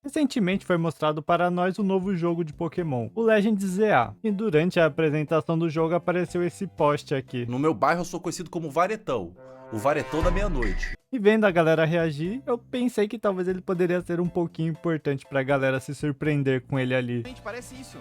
Recentemente foi mostrado para nós o novo jogo de Pokémon, o Legends ZA, e durante a apresentação do jogo apareceu esse post aqui. No meu bairro eu sou conhecido como Varetão, o Varetão da meia-noite. E vendo a galera reagir, eu pensei que talvez ele poderia ser um pouquinho importante pra galera se surpreender com ele ali. Gente, parece isso.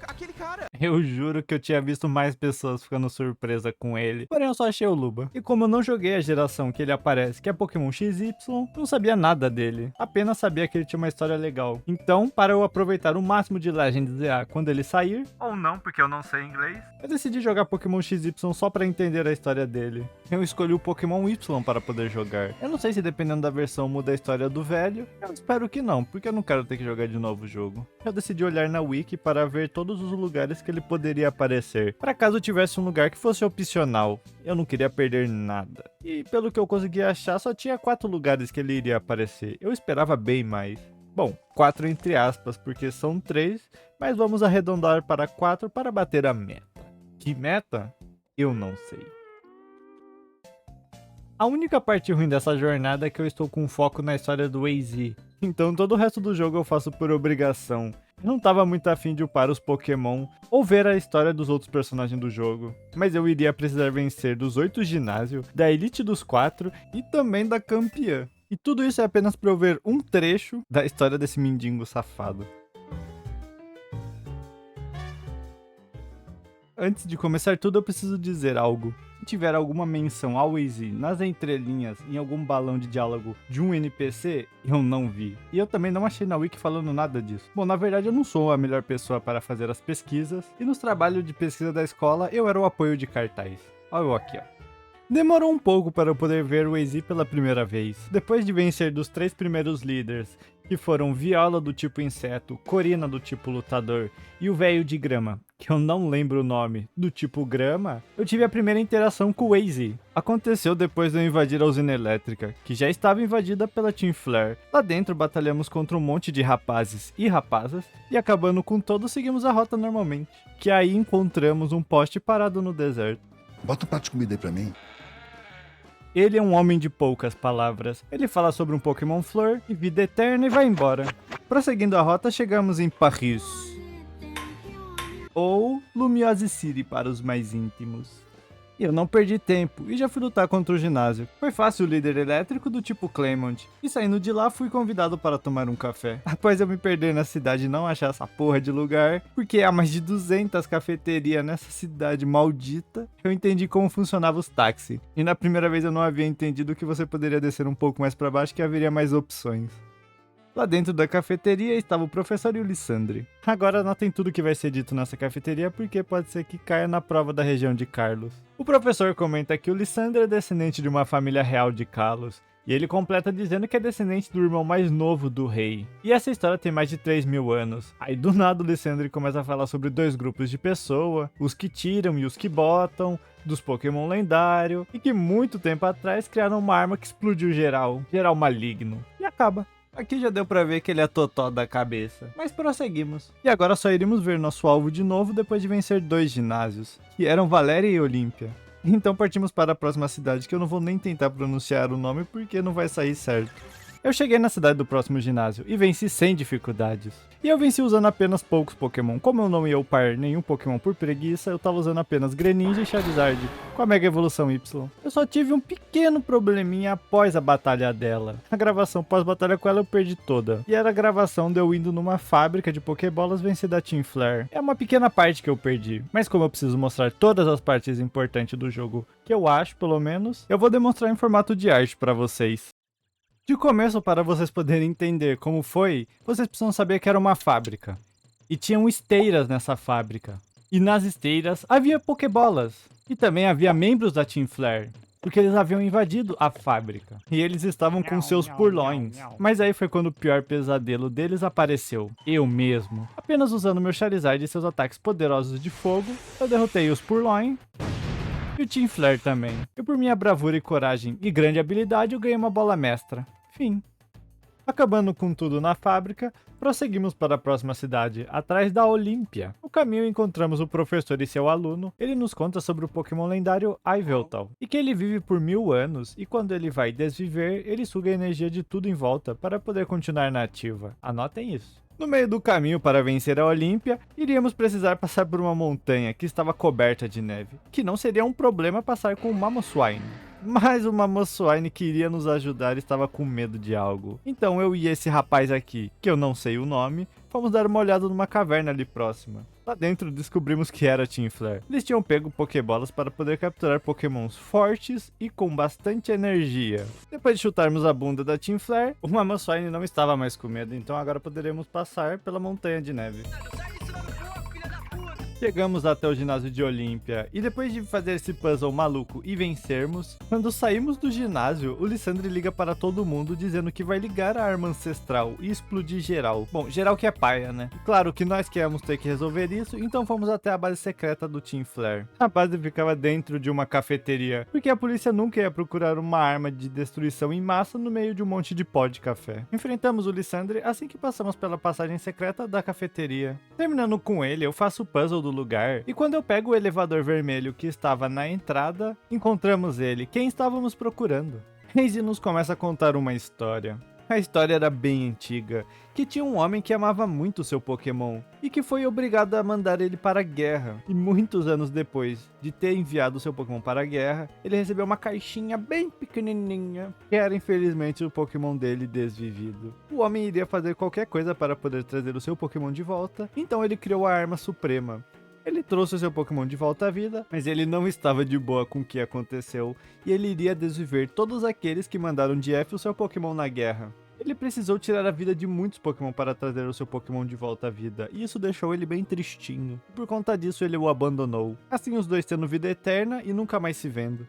Aquele cara. Eu juro que eu tinha visto mais pessoas ficando surpresa com ele, porém eu só achei o Luba. E como eu não joguei a geração que ele aparece, que é Pokémon XY, não sabia nada dele, apenas sabia que ele tinha uma história legal. Então, para eu aproveitar o máximo de Legends ZA quando ele sair, ou não, porque eu não sei inglês, eu decidi jogar Pokémon XY só para entender a história dele. Eu escolhi o Pokémon Y para poder jogar. Eu não sei se dependendo da versão muda a história do velho, eu espero que não, porque eu não quero ter que jogar de novo o jogo. Eu decidi olhar na wiki para ver todos os lugares que ele poderia aparecer, para caso tivesse um lugar que fosse opcional. Eu não queria perder nada. E pelo que eu consegui achar, só tinha 4 lugares que ele iria aparecer. Eu esperava bem mais. Bom, 4 entre aspas, porque são 3, mas vamos arredondar para 4 para bater a meta. Que meta? Eu não sei. A única parte ruim dessa jornada é que eu estou com foco na história do AZ. Então todo o resto do jogo eu faço por obrigação. Eu não tava muito afim de upar os Pokémon ou ver a história dos outros personagens do jogo. Mas eu iria precisar vencer dos 8 ginásios, da Elite dos 4 e também da campeã. E tudo isso é apenas pra eu ver um trecho da história desse mendigo safado. Antes de começar tudo, eu preciso dizer algo. Se tiver alguma menção ao AZ nas entrelinhas em algum balão de diálogo de um NPC, eu não vi. E eu também não achei na wiki falando nada disso. Bom, na verdade eu não sou a melhor pessoa para fazer as pesquisas, e nos trabalhos de pesquisa da escola eu era o apoio de cartaz. Olha eu aqui, ó. Demorou um pouco para eu poder ver o AZ pela primeira vez. Depois de vencer dos 3 primeiros líderes, que foram Viola do tipo inseto, Corina do tipo lutador e o velho de grama, que eu não lembro o nome, do tipo grama, eu tive a primeira interação com o AZ. Aconteceu depois de eu invadir a usina elétrica, que já estava invadida pela Team Flare. Lá dentro batalhamos contra um monte de rapazes e rapazas, e acabando com todos seguimos a rota normalmente. Que aí encontramos um poste parado no deserto. Bota um prato de comida aí pra mim. Ele é um homem de poucas palavras. Ele fala sobre um Pokémon Flor e vida eterna e vai embora. Prosseguindo a rota, chegamos em Paris. Ou Lumiose City para os mais íntimos. E eu não perdi tempo e já fui lutar contra o ginásio. Foi fácil o líder elétrico do tipo Claymont. E saindo de lá fui convidado para tomar um café. Após eu me perder na cidade e não achar essa porra de lugar, porque há mais de 200 cafeterias nessa cidade maldita, eu entendi como funcionava os táxis. E na primeira vez eu não havia entendido que você poderia descer um pouco mais para baixo que haveria mais opções. Lá dentro da cafeteria estava o professor e o Lissandre. Agora anotem tudo que vai ser dito nessa cafeteria porque pode ser que caia na prova da região de Carlos. O professor comenta que o Lissandre é descendente de uma família real de Kalos. E ele completa dizendo que é descendente do irmão mais novo do rei. E essa história tem mais de 3.000 anos. Aí do nada o Lissandre começa a falar sobre 2 grupos de pessoa, os que tiram e os que botam, dos Pokémon lendário, e que muito tempo atrás criaram uma arma que explodiu geral maligno. E acaba. Aqui já deu pra ver que ele é totó da cabeça, mas prosseguimos. E agora só iremos ver nosso alvo de novo depois de vencer 2 ginásios, que eram Valéria e Olímpia. Então partimos para a próxima cidade, que eu não vou nem tentar pronunciar o nome porque não vai sair certo. Eu cheguei na cidade do próximo ginásio e venci sem dificuldades. E eu venci usando apenas poucos Pokémon. Como eu não ia upar nenhum Pokémon por preguiça, eu tava usando apenas Greninja e Charizard, com a Mega Evolução Y. Eu só tive um pequeno probleminha após a batalha dela. A gravação pós-batalha com ela eu perdi toda. E era a gravação de eu indo numa fábrica de Pokébolas vencer da Team Flare. É uma pequena parte que eu perdi, mas como eu preciso mostrar todas as partes importantes do jogo, que eu acho pelo menos, eu vou demonstrar em formato de arte pra vocês. De começo, para vocês poderem entender como foi, vocês precisam saber que era uma fábrica. E tinham esteiras nessa fábrica. E nas esteiras havia Pokébolas. E também havia membros da Team Flare, porque eles haviam invadido a fábrica. E eles estavam com seus Purloins. Mas aí foi quando o pior pesadelo deles apareceu. Eu mesmo. Apenas usando meu Charizard e seus ataques poderosos de fogo, eu derrotei os Purloin. E o Team Flare também. E por minha bravura e coragem e grande habilidade, eu ganhei uma bola mestra. Fim. Acabando com tudo na fábrica, prosseguimos para a próxima cidade, atrás da Olímpia. No caminho encontramos o professor e seu aluno. Ele nos conta sobre o Pokémon lendário Yveltal, e que ele vive por 1000 anos, e quando ele vai desviver, ele suga a energia de tudo em volta para poder continuar na ativa. Anotem isso. No meio do caminho para vencer a Olímpia, iríamos precisar passar por uma montanha que estava coberta de neve, que não seria um problema passar com o Mamoswine. Mas o Mamoswine que iria nos ajudar estava com medo de algo. Então eu e esse rapaz aqui, que eu não sei o nome, fomos dar uma olhada numa caverna ali próxima. Lá dentro descobrimos que era Team Flare. Eles tinham pego Pokébolas para poder capturar Pokémons fortes e com bastante energia. Depois de chutarmos a bunda da Team Flare, o Mamoswine não estava mais com medo, então agora poderemos passar pela montanha de neve. Chegamos até o ginásio de Olímpia, e depois de fazer esse puzzle maluco e vencermos, quando saímos do ginásio, o Lissandre liga para todo mundo dizendo que vai ligar a arma ancestral e explodir geral. Bom, geral que é paia, né? E claro que nós que íamos ter que resolver isso, então fomos até a base secreta do Team Flare. A base ficava dentro de uma cafeteria, porque a polícia nunca ia procurar uma arma de destruição em massa no meio de um monte de pó de café. Enfrentamos o Lissandre assim que passamos pela passagem secreta da cafeteria. Terminando com ele, eu faço o puzzle do lugar, e quando eu pego o elevador vermelho que estava na entrada, encontramos ele, quem estávamos procurando. Reise nos começa a contar uma história. A história era bem antiga, que tinha um homem que amava muito seu Pokémon, e que foi obrigado a mandar ele para a guerra. E muitos anos depois de ter enviado seu Pokémon para a guerra, ele recebeu uma caixinha bem pequenininha, que era infelizmente o Pokémon dele desvivido. O homem iria fazer qualquer coisa para poder trazer o seu Pokémon de volta, então ele criou a arma suprema. Ele trouxe o seu Pokémon de volta à vida, mas ele não estava de boa com o que aconteceu, e ele iria desviver todos aqueles que mandaram de F o seu Pokémon na guerra. Ele precisou tirar a vida de muitos Pokémon para trazer o seu Pokémon de volta à vida, e isso deixou ele bem tristinho. Por conta disso ele o abandonou, assim os dois tendo vida eterna e nunca mais se vendo.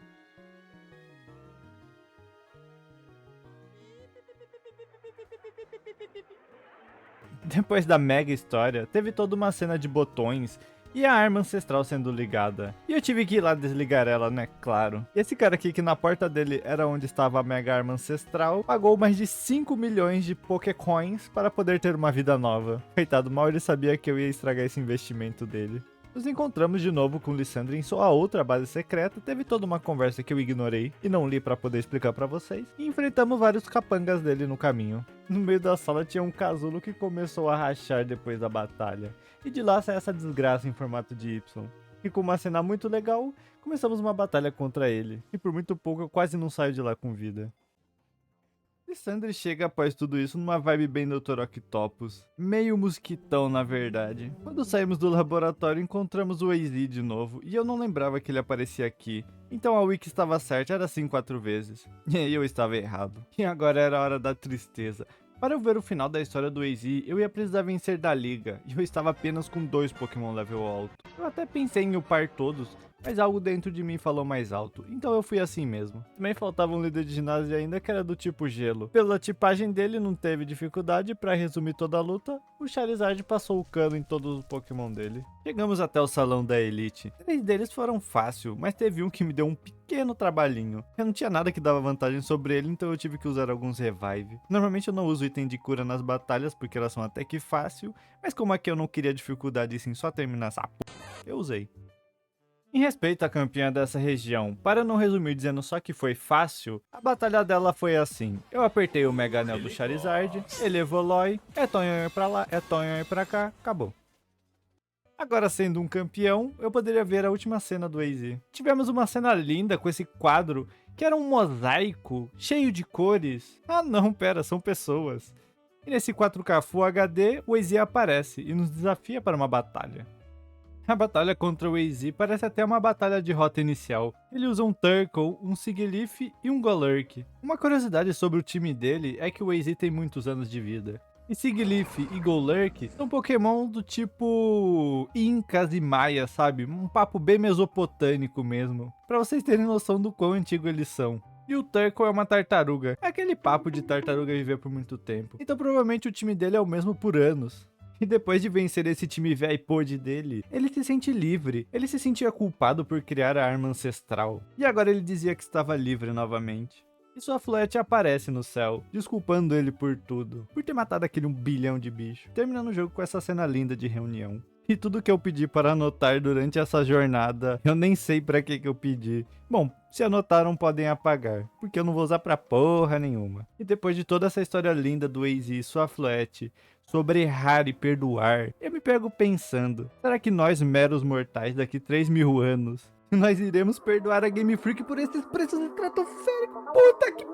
Depois da mega história, teve toda uma cena de botões e a arma ancestral sendo ligada. E eu tive que ir lá desligar ela, né? Claro. E esse cara aqui, que na porta dele era onde estava a mega arma ancestral, pagou mais de 5 milhões de Pokécoins para poder ter uma vida nova. Coitado, mal ele sabia que eu ia estragar esse investimento dele. Nos encontramos de novo com o Lissandre em sua outra base secreta, teve toda uma conversa que eu ignorei e não li para poder explicar para vocês, e enfrentamos vários capangas dele no caminho. No meio da sala tinha um casulo que começou a rachar depois da batalha, e de lá sai essa desgraça em formato de Y. E com uma cena muito legal, começamos uma batalha contra ele, e por muito pouco eu quase não saio de lá com vida. Lissandre chega após tudo isso numa vibe bem Dr. Octopus, meio mosquitão na verdade. Quando saímos do laboratório encontramos o AZ de novo, e eu não lembrava que ele aparecia aqui, então a Wiki estava certa, era assim 4 vezes, e aí eu estava errado. E agora era a hora da tristeza. Para eu ver o final da história do AZ, eu ia precisar vencer da liga, e eu estava apenas com 2 Pokémon level alto. Eu até pensei em upar todos, mas algo dentro de mim falou mais alto, então eu fui assim mesmo. Também faltava um líder de ginásio ainda que era do tipo gelo. Pela tipagem dele não teve dificuldade, para resumir toda a luta, o Charizard passou o cano em todos os Pokémon dele. Chegamos até o salão da Elite. 3 deles foram fácil, mas teve um que me deu um pequeno trabalhinho. Eu não tinha nada que dava vantagem sobre ele, então eu tive que usar alguns revive. Normalmente eu não uso item de cura nas batalhas, porque elas são até que fácil, mas como aqui eu não queria dificuldade e sim só terminar essa p***, eu usei. Em respeito à campeã dessa região, para não resumir dizendo só que foi fácil, a batalha dela foi assim. Eu apertei o Mega Anel do Charizard, ele evolui, é Tonhonho pra lá, é Tonhonho pra cá, acabou. Agora, sendo um campeão, eu poderia ver a última cena do AZ. Tivemos uma cena linda com esse quadro, que era um mosaico, cheio de cores. Ah não, pera, são pessoas. E nesse 4K Full HD, o AZ aparece e nos desafia para uma batalha. A batalha contra o AZ parece até uma batalha de rota inicial. Ele usa um Turkle, um Sigilyph e um Golurk. Uma curiosidade sobre o time dele é que o AZ tem muitos anos de vida. E Sigilyph e Golurk são Pokémon do tipo Incas e Maias, sabe? Um papo bem mesopotâmico mesmo, pra vocês terem noção do quão antigo eles são. E o Turkle é uma tartaruga, é aquele papo de tartaruga viver por muito tempo. Então provavelmente o time dele é o mesmo por anos. E depois de vencer esse time velho dele, ele se sente livre. Ele se sentia culpado por criar a arma ancestral. E agora ele dizia que estava livre novamente. E sua Fluete aparece no céu, desculpando ele por tudo, por ter matado aquele 1 bilhão de bicho, terminando o jogo com essa cena linda de reunião. E tudo que eu pedi para anotar durante essa jornada, eu nem sei pra que eu pedi. Bom, se anotaram podem apagar, porque eu não vou usar pra porra nenhuma. E depois de toda essa história linda do Waze e sua Fluete, sobre errar e perdoar, eu me pego pensando, será que nós meros mortais daqui 3.000 anos, nós iremos perdoar a Game Freak por esses preços estratosféricos? Puta que...